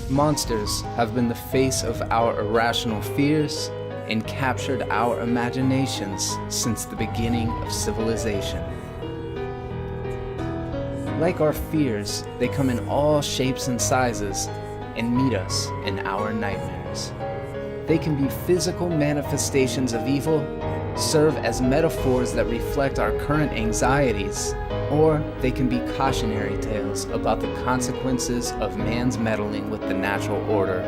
Monsters have been the face of our irrational fears and captured our imaginations since the beginning of civilization. Like our fears, they come in all shapes and sizes and meet us in our nightmares. They can be physical manifestations of evil, serve as metaphors that reflect our current anxieties, or they can be cautionary tales about the consequences of man's meddling with the natural order.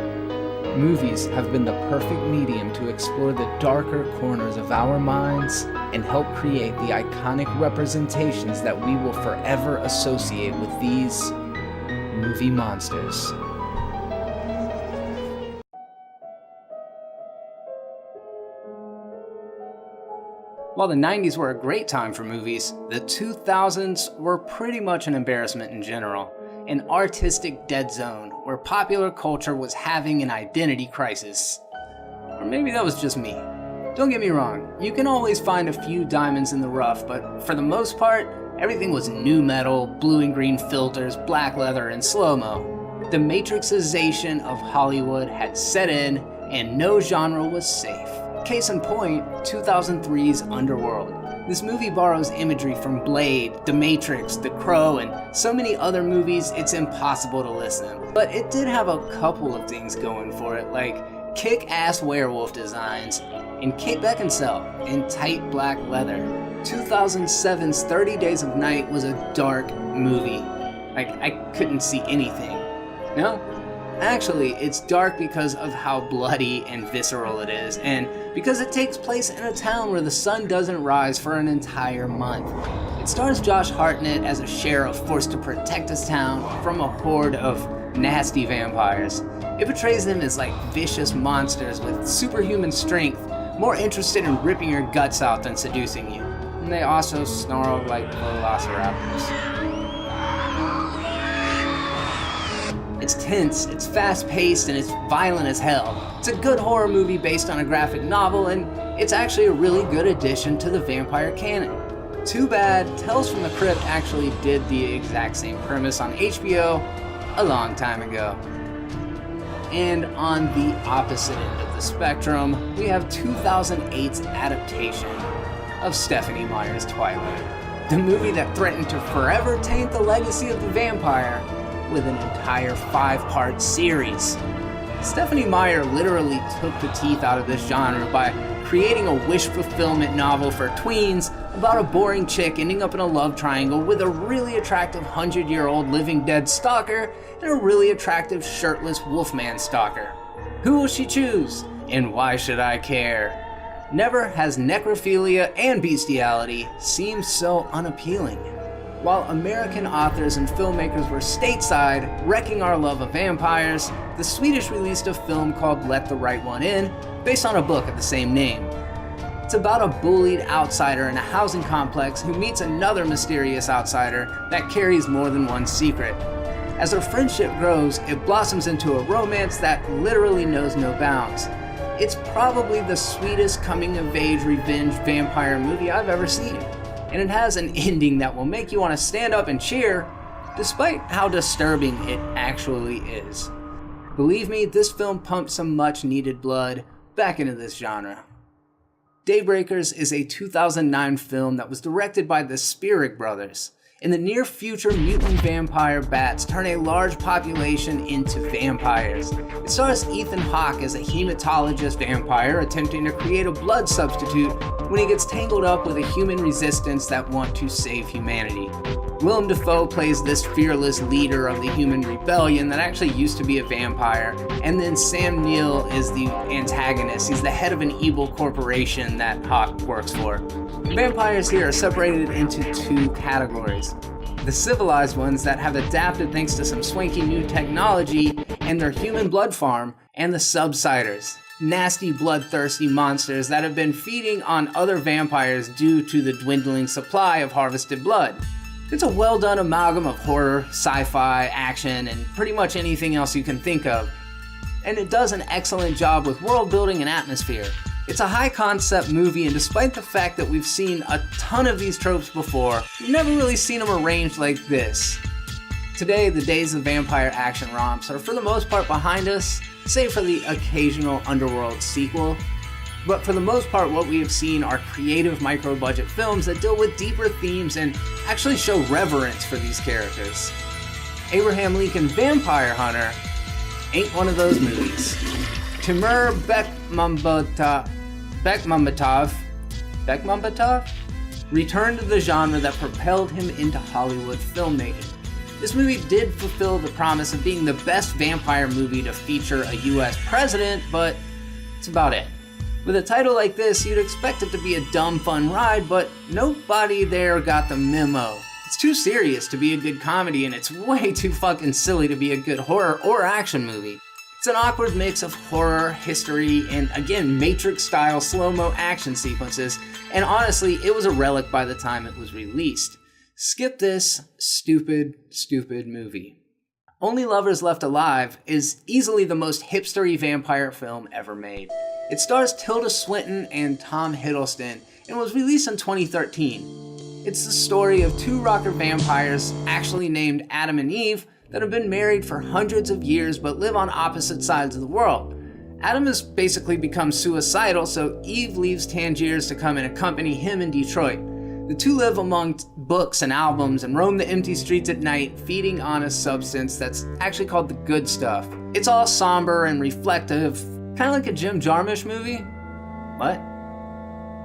Movies have been the perfect medium to explore the darker corners of our minds and help create the iconic representations that we will forever associate with these movie monsters. While the 90s were a great time for movies, the 2000s were pretty much an embarrassment in general. An artistic dead zone where popular culture was having an identity crisis. Or maybe that was just me. Don't get me wrong, you can always find a few diamonds in the rough, but for the most part, everything was nu metal, blue and green filters, black leather, and slow-mo. The matrixization of Hollywood had set in, and no genre was safe. Case in point, 2003's Underworld. This movie borrows imagery from Blade, The Matrix, The Crow, and so many other movies it's impossible to listen. But it did have a couple of things going for it, like kick-ass werewolf designs, and Kate Beckinsale in tight black leather. 2007's 30 Days of Night was a dark movie. Like, I couldn't see anything. No? Actually, it's dark because of how bloody and visceral it is, and because it takes place in a town where the sun doesn't rise for an entire month. It stars Josh Hartnett as a sheriff forced to protect his town from a horde of nasty vampires. It portrays them as like vicious monsters with superhuman strength, more interested in ripping your guts out than seducing you. And they also snarl like velociraptors. It's tense, it's fast-paced, and it's violent as hell. It's a good horror movie based on a graphic novel, and it's actually a really good addition to the vampire canon. Too bad, Tales from the Crypt actually did the exact same premise on HBO a long time ago. And on the opposite end of the spectrum, we have 2008's adaptation of Stephenie Meyer's Twilight, the movie that threatened to forever taint the legacy of the vampire with an entire 5-part series. Stephenie Meyer literally took the teeth out of this genre by creating a wish fulfillment novel for tweens about a boring chick ending up in a love triangle with a really attractive 100-year-old living dead stalker and a really attractive shirtless wolfman stalker. Who will she choose? And why should I care? Never has necrophilia and bestiality seemed so unappealing. While American authors and filmmakers were stateside, wrecking our love of vampires, the Swedish released a film called Let the Right One In, based on a book of the same name. It's about a bullied outsider in a housing complex who meets another mysterious outsider that carries more than one secret. As their friendship grows, it blossoms into a romance that literally knows no bounds. It's probably the sweetest coming-of-age revenge vampire movie I've ever seen. And it has an ending that will make you want to stand up and cheer, despite how disturbing it actually is. Believe me, this film pumped some much needed blood back into this genre. Daybreakers is a 2009 film that was directed by the Spierig brothers. In the near future, mutant vampire bats turn a large population into vampires. It stars Ethan Hawke as a hematologist vampire attempting to create a blood substitute when he gets tangled up with a human resistance that want to save humanity. Willem Dafoe plays this fearless leader of the human rebellion that actually used to be a vampire, and then Sam Neill is the antagonist. He's the head of an evil corporation that Hawke works for. Vampires here are separated into two categories. The civilized ones that have adapted thanks to some swanky new technology and their human blood farm, and the subsiders, nasty bloodthirsty monsters that have been feeding on other vampires due to the dwindling supply of harvested blood. It's a well done amalgam of horror, sci-fi, action, and pretty much anything else you can think of. And it does an excellent job with world building and atmosphere. It's a high concept movie, and despite the fact that we've seen a ton of these tropes before, we've never really seen them arranged like this. Today, the days of vampire action romps are for the most part behind us, save for the occasional Underworld sequel. But for the most part, what we have seen are creative micro-budget films that deal with deeper themes and actually show reverence for these characters. Abraham Lincoln Vampire Hunter ain't one of those movies. Timur Bekmambetov returned to the genre that propelled him into Hollywood filmmaking. This movie did fulfill the promise of being the best vampire movie to feature a US president, but that's about it. With a title like this, you'd expect it to be a dumb, fun ride, but nobody there got the memo. It's too serious to be a good comedy, and it's way too fucking silly to be a good horror or action movie. It's an awkward mix of horror, history, and again, Matrix-style slow-mo action sequences, and honestly, it was a relic by the time it was released. Skip this stupid movie. Only Lovers Left Alive is easily the most hipstery vampire film ever made. It stars Tilda Swinton and Tom Hiddleston and was released in 2013. It's the story of two rocker vampires, actually named Adam and Eve, that have been married for hundreds of years but live on opposite sides of the world. Adam has basically become suicidal, so Eve leaves Tangiers to come and accompany him in Detroit. The two live among books and albums and roam the empty streets at night, feeding on a substance that's actually called the good stuff. It's all somber and reflective, kind of like a Jim Jarmusch movie. What?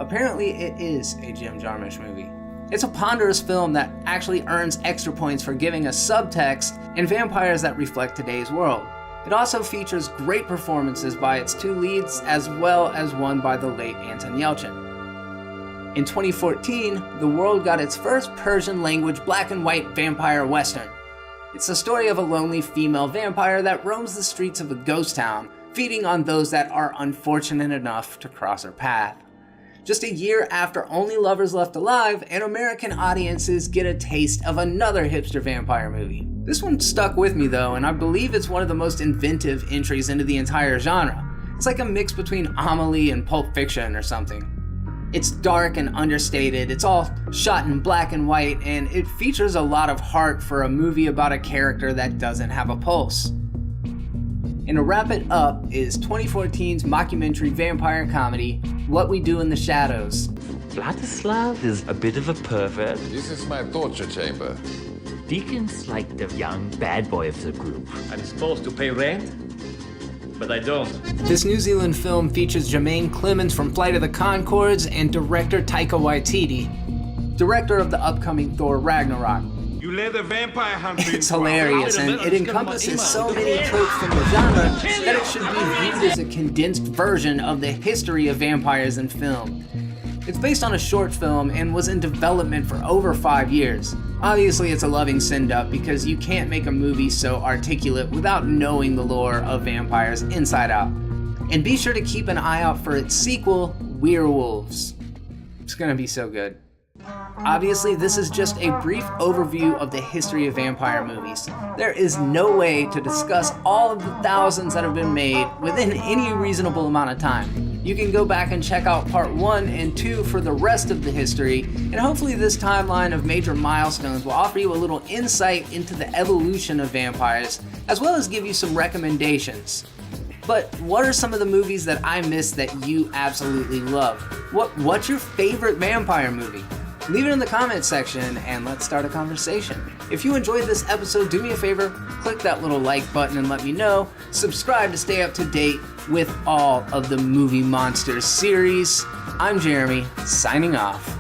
Apparently it is a Jim Jarmusch movie. It's a ponderous film that actually earns extra points for giving a subtext and vampires that reflect today's world. It also features great performances by its two leads, as well as one by the late Anton Yelchin. In 2014, the world got its first Persian-language black and white vampire western. It's the story of a lonely female vampire that roams the streets of a ghost town, feeding on those that are unfortunate enough to cross her path. Just a year after Only Lovers Left Alive, and American audiences get a taste of another hipster vampire movie. This one stuck with me though, and I believe it's one of the most inventive entries into the entire genre. It's like a mix between Amelie and Pulp Fiction or something. It's dark and understated, it's all shot in black and white, and it features a lot of heart for a movie about a character that doesn't have a pulse. And to wrap it up is 2014's mockumentary vampire comedy, What We Do in the Shadows. Vladislav is a bit of a pervert. This is my torture chamber. Deacon's like the young bad boy of the group. I'm supposed to pay rent, but I don't. This New Zealand film features Jermaine Clemens from Flight of the Conchords and director Taika Waititi, director of the upcoming Thor Ragnarok. You led a vampire hunter. It's hilarious, and it encompasses so many tropes from the genre that it should be viewed as a condensed version of the history of vampires in film. It's based on a short film and was in development for over 5 years. Obviously, it's a loving send-up because you can't make a movie so articulate without knowing the lore of vampires inside out. And be sure to keep an eye out for its sequel, Werewolves. It's gonna be so good. Obviously, this is just a brief overview of the history of vampire movies. There is no way to discuss all of the thousands that have been made within any reasonable amount of time. You can go back and check out part 1 and 2 for the rest of the history, and hopefully this timeline of major milestones will offer you a little insight into the evolution of vampires, as well as give you some recommendations. But what are some of the movies that I missed that you absolutely love? What's your favorite vampire movie? Leave it in the comments section and let's start a conversation. If you enjoyed this episode, do me a favor, click that little like button and let me know. Subscribe to stay up to date with all of the Movie Monsters series. I'm Jeremy, signing off.